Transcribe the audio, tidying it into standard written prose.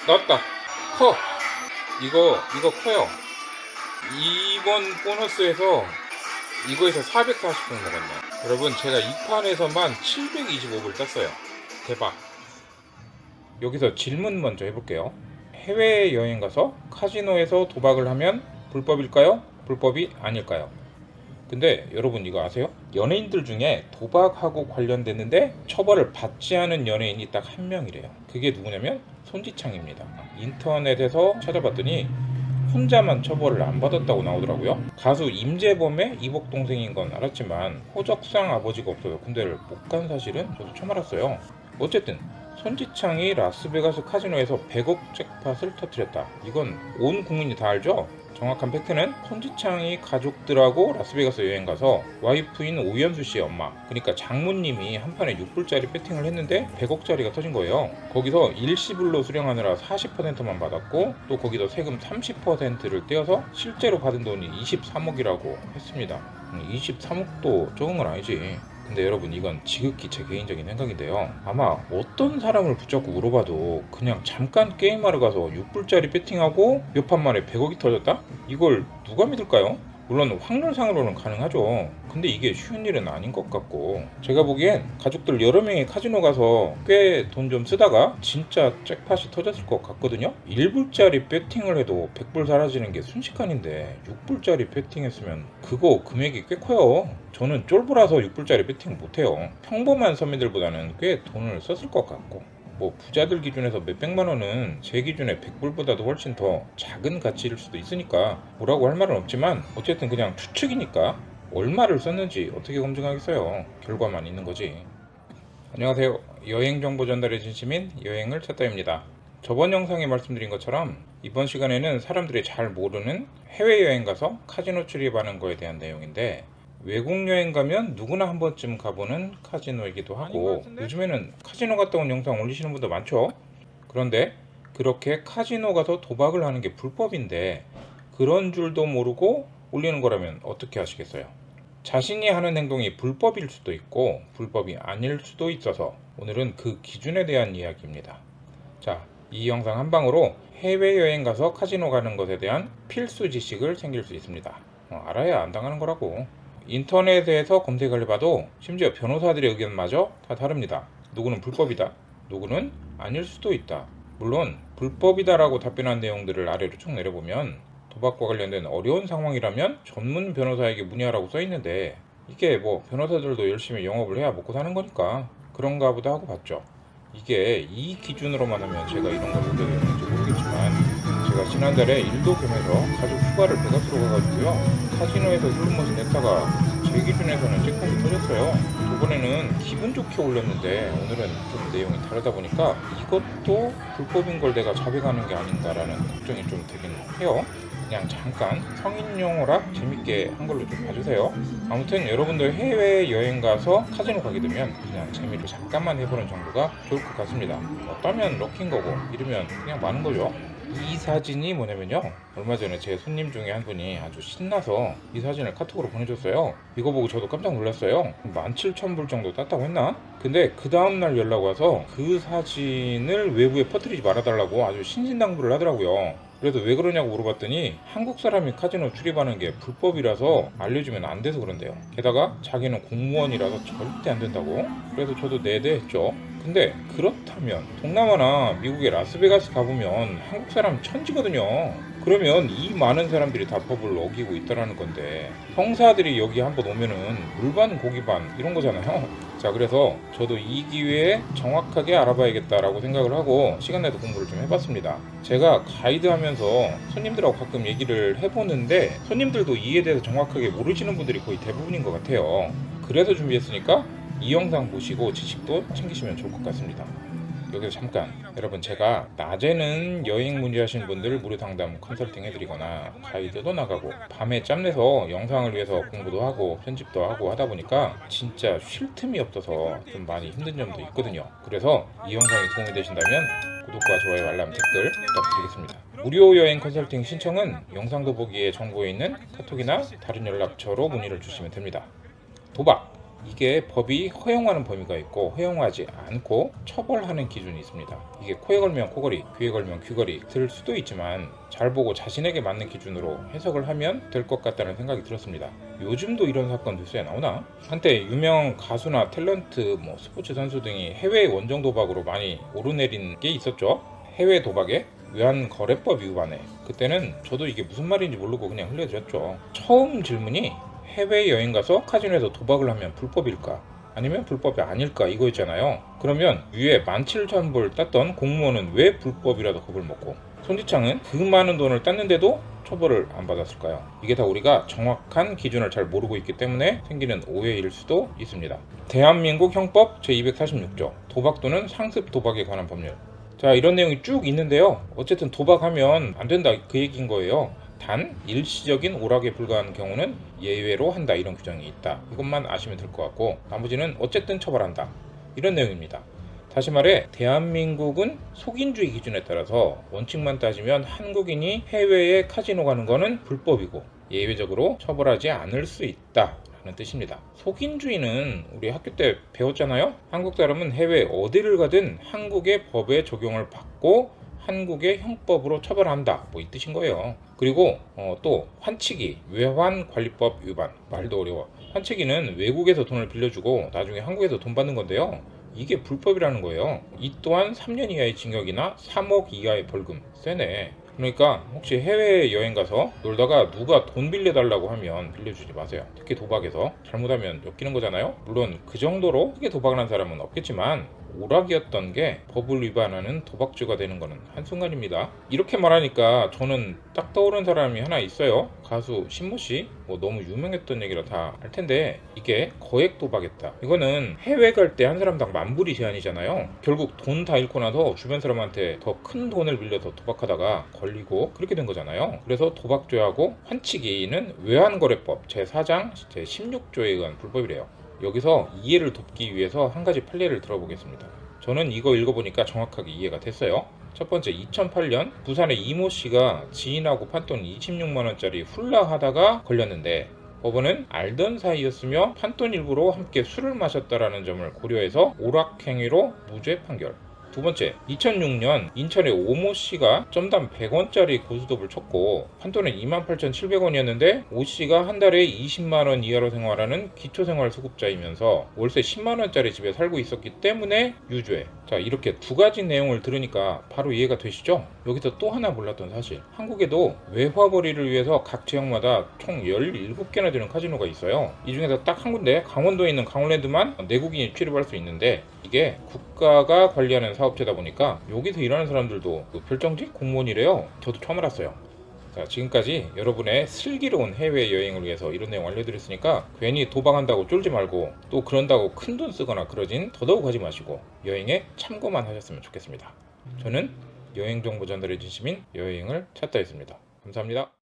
나왔다. 커. 이거 커요. 이번 보너스에서 이거에서 440분 먹었네. 여러분, 제가 이 판에서만 725불 땄어요. 대박. 여기서 질문 먼저 해볼게요. 해외여행 가서 카지노에서 도박을 하면 불법일까요? 불법이 아닐까요? 근데 여러분 이거 아세요? 연예인들 중에 도박하고 관련됐는데 처벌을 받지 않은 연예인이 딱 한 명이래요. 그게 누구냐면 손지창입니다. 인터넷에서 찾아봤더니 혼자만 처벌을 안 받았다고 나오더라고요. 가수 임재범의 이복 동생인 건 알았지만 호적상 아버지가 없어서 군대를 못 간 사실은 저도 처음 알았어요. 어쨌든 손지창이 라스베가스 카지노에서 100억 잭팟을 터뜨렸다. 이건 온 국민이 다 알죠? 정확한 팩트는 손지창이 가족들하고 라스베가스 여행 가서 와이프인 오연수 씨의 엄마, 그러니까 장모님이 한 판에 6불짜리 배팅을 했는데 100억짜리가 터진 거예요. 거기서 일시불로 수령하느라 40%만 받았고 또 거기서 세금 30%를 떼어서 실제로 받은 돈이 23억이라고 했습니다. 23억도 적은 건 아니지. 근데 여러분 이건 지극히 제 개인적인 생각인데요. 아마 어떤 사람을 붙잡고 물어봐도 그냥 잠깐 게임하러 가서 6불짜리 배팅하고 몇 판 만에 100억이 터졌다? 이걸 누가 믿을까요? 물론 확률상으로는 가능하죠. 근데 이게 쉬운 일은 아닌 것 같고, 제가 보기엔 가족들 여러 명이 카지노 가서 꽤 돈 좀 쓰다가 진짜 잭팟이 터졌을 것 같거든요. 1불짜리 배팅을 해도 100불 사라지는 게 순식간인데 6불짜리 배팅했으면 그거 금액이 꽤 커요. 저는 쫄보라서 6불짜리 배팅 못해요. 평범한 서민들보다는 꽤 돈을 썼을 것 같고, 뭐 부자들 기준에서 몇백만 원은 제 기준에 100불보다도 훨씬 더 작은 가치일 수도 있으니까 뭐라고 할 말은 없지만, 어쨌든 그냥 추측이니까 얼마를 썼는지 어떻게 검증하겠어요. 결과만 있는 거지. 안녕하세요. 여행 정보 전달의 진심인 여행을 찾다입니다. 저번 영상에 말씀드린 것처럼 이번 시간에는 사람들이 잘 모르는 해외여행 가서 카지노 출입하는 거에 대한 내용인데, 외국 여행 가면 누구나 한 번쯤 가보는 카지노이기도 하고, 요즘에는 카지노 갔다 온 영상 올리시는 분도 많죠. 그런데 그렇게 카지노 가서 도박을 하는 게 불법인데 그런 줄도 모르고 올리는 거라면 어떻게 하시겠어요? 자신이 하는 행동이 불법일 수도 있고 불법이 아닐 수도 있어서 오늘은 그 기준에 대한 이야기입니다. 자, 이 영상 한 방으로 해외여행 가서 카지노 가는 것에 대한 필수 지식을 챙길 수 있습니다. 알아야 안 당하는 거라고. 인터넷에서 검색을 해봐도 심지어 변호사들의 의견마저 다 다릅니다. 누구는 불법이다, 누구는 아닐 수도 있다. 물론 불법이다라고 답변한 내용들을 아래로 쭉 내려보면 도박과 관련된 어려운 상황이라면 전문 변호사에게 문의하라고 써있는데, 이게 뭐 변호사들도 열심히 영업을 해야 먹고 사는 거니까 그런가 보다 하고 봤죠. 이게 이 기준으로만 하면 제가 이런 걸 올려야 되는지 모르겠지만, 제가 지난달에 일도 겸해서 가족 휴가를 베가스로 가가지고요, 카지노에서 슬롯머신 냈다가 제 기준에서는 잭팟이 터졌어요. 저번에는 기분 좋게 올렸는데 오늘은 좀 내용이 다르다 보니까 이것도 불법인 걸 내가 자백하는 게 아닌가라는 걱정이 좀 되긴 해요. 그냥 잠깐 성인용어라 재밌게 한 걸로 좀 봐주세요. 아무튼 여러분들 해외여행 가서 카지노 가게 되면 그냥 재미로 잠깐만 해보는 정도가 좋을 것 같습니다. 어떠면 럭키인 거고 이러면 그냥 많은 거죠. 이 사진이 뭐냐면요, 얼마 전에 제 손님 중에 한 분이 아주 신나서 이 사진을 카톡으로 보내줬어요. 이거 보고 저도 깜짝 놀랐어요. 17,000불 정도 땄다고 했나? 근데 그 다음날 연락 와서 그 사진을 외부에 퍼뜨리지 말아달라고 아주 신신당부를 하더라고요. 그래서 왜 그러냐고 물어봤더니 한국 사람이 카지노 출입하는 게 불법이라서 알려주면 안 돼서 그런데요. 게다가 자기는 공무원이라서 절대 안 된다고. 그래서 저도 네네 했죠. 근데 그렇다면 동남아나 미국의 라스베가스 가보면 한국 사람 천지거든요. 그러면 이 많은 사람들이 다 법을 어기고 있다라는 건데, 형사들이 여기 한번 오면은 물반 고기반 이런 거잖아요. 자, 그래서 저도 이 기회에 정확하게 알아봐야겠다라고 생각을 하고 시간 내서 공부를 좀 해봤습니다. 제가 가이드 하면서 손님들하고 가끔 얘기를 해보는데 손님들도 이에 대해서 정확하게 모르시는 분들이 거의 대부분인 것 같아요. 그래서 준비했으니까 이 영상 보시고 지식도 챙기시면 좋을 것 같습니다. 여기서 잠깐, 여러분 제가 낮에는 여행 문의하신 분들 무료 상담 컨설팅 해드리거나 가이드도 나가고 밤에 짬내서 영상을 위해서 공부도 하고 편집도 하고 하다 보니까 진짜 쉴 틈이 없어서 좀 많이 힘든 점도 있거든요. 그래서 이 영상이 도움이 되신다면 구독과 좋아요, 알람, 댓글 부탁드리겠습니다. 무료 여행 컨설팅 신청은 영상 더보기에 정보에 있는 카톡이나 다른 연락처로 문의를 주시면 됩니다. 도박, 이게 법이 허용하는 범위가 있고 허용하지 않고 처벌하는 기준이 있습니다. 이게 코에 걸면 코걸이, 귀에 걸면 귀걸이 들 수도 있지만 잘 보고 자신에게 맞는 기준으로 해석을 하면 될 것 같다는 생각이 들었습니다. 요즘도 이런 사건 뉴스에 나오나? 한때 유명 가수나 탤런트, 스포츠 선수 등이 해외 원정 도박으로 많이 오르내린 게 있었죠. 해외 도박에 외환거래법 위반에 그때는 저도 이게 무슨 말인지 모르고 그냥 흘려드렸죠. 처음 질문이 해외여행 가서 카지노에서 도박을 하면 불법일까? 아니면 불법이 아닐까? 이거였잖아요. 그러면 위에 17,000불 땄던 공무원은 왜 불법이라도 겁을 먹고 손지창은 그 많은 돈을 땄는데도 처벌을 안 받았을까요? 이게 다 우리가 정확한 기준을 잘 모르고 있기 때문에 생기는 오해일 수도 있습니다. 대한민국 형법 제246조 도박 또는 상습 도박에 관한 법률. 자, 이런 내용이 쭉 있는데요. 어쨌든 도박하면 안 된다 그 얘기인 거예요. 단 일시적인 오락에 불과한 경우는 예외로 한다, 이런 규정이 있다. 이것만 아시면 될 것 같고 나머지는 어쨌든 처벌한다, 이런 내용입니다. 다시 말해 대한민국은 속인주의 기준에 따라서 원칙만 따지면 한국인이 해외에 카지노 가는 거는 불법이고 예외적으로 처벌하지 않을 수 있다 라는 뜻입니다. 속인주의는 우리 학교 때 배웠잖아요. 한국 사람은 해외 어디를 가든 한국의 법에 적용을 받고 한국의 형법으로 처벌한다, 이 뜻인 거예요. 그리고 또 환치기, 외환관리법 위반. 말도 어려워. 환치기는 외국에서 돈을 빌려주고 나중에 한국에서 돈 받는 건데요. 이게 불법이라는 거예요. 이 또한 3년 이하의 징역이나 3억 이하의 벌금. 세네. 그러니까 혹시 해외여행 가서 놀다가 누가 돈 빌려달라고 하면 빌려주지 마세요. 특히 도박에서 잘못하면 엮이는 거잖아요. 물론 그 정도로 크게 도박을 한 사람은 없겠지만 오락이었던 게 법을 위반하는 도박죄가 되는 거는 한순간입니다. 이렇게 말하니까 저는 딱 떠오르는 사람이 하나 있어요. 가수 신모씨. 너무 유명했던 얘기라 다 알 텐데 이게 거액 도박했다. 이거는 해외 갈 때 한 사람당 10,000불이 제한이잖아요. 결국 돈 다 잃고 나서 주변 사람한테 더 큰 돈을 빌려서 도박하다가 걸리고 그렇게 된 거잖아요. 그래서 도박죄하고 환치기는 외환거래법 제4장 제16조에 의한 불법이래요. 여기서 이해를 돕기 위해서 한 가지 판례를 들어보겠습니다. 저는 이거 읽어보니까 정확하게 이해가 됐어요. 첫 번째, 2008년 부산의 이모 씨가 지인하고 판돈 26만원짜리 훌라 하다가 걸렸는데 법원은 알던 사이였으며 판돈 일부로 함께 술을 마셨다라는 점을 고려해서 오락행위로 무죄 판결. 두 번째, 2006년 인천의 오모 씨가 점당 100원짜리 고스톱을 쳤고 판돈은 28,700원이었는데 오 씨가 한 달에 20만원 이하로 생활하는 기초생활수급자이면서 월세 10만원짜리 집에 살고 있었기 때문에 유죄. 자, 이렇게 두 가지 내용을 들으니까 바로 이해가 되시죠? 여기서 또 하나 몰랐던 사실, 한국에도 외화벌이를 위해서 각 지역마다 총 17개나 되는 카지노가 있어요. 이 중에서 딱 한 군데, 강원도에 있는 강원랜드만 내국인이 출입할 수 있는데 이게 국가가 관리하는 사업체다 보니까 여기서 일하는 사람들도 별정직 공무원이래요. 저도 처음 알았어요. 자, 지금까지 여러분의 슬기로운 해외여행을 위해서 이런 내용 알려드렸으니까 괜히 도박한다고 쫄지 말고 또 그런다고 큰돈 쓰거나 그러진 더더욱 하지 마시고 여행에 참고만 하셨으면 좋겠습니다. 저는 여행정보 전달해 주신 시민 여행을 찾다 했습니다. 감사합니다.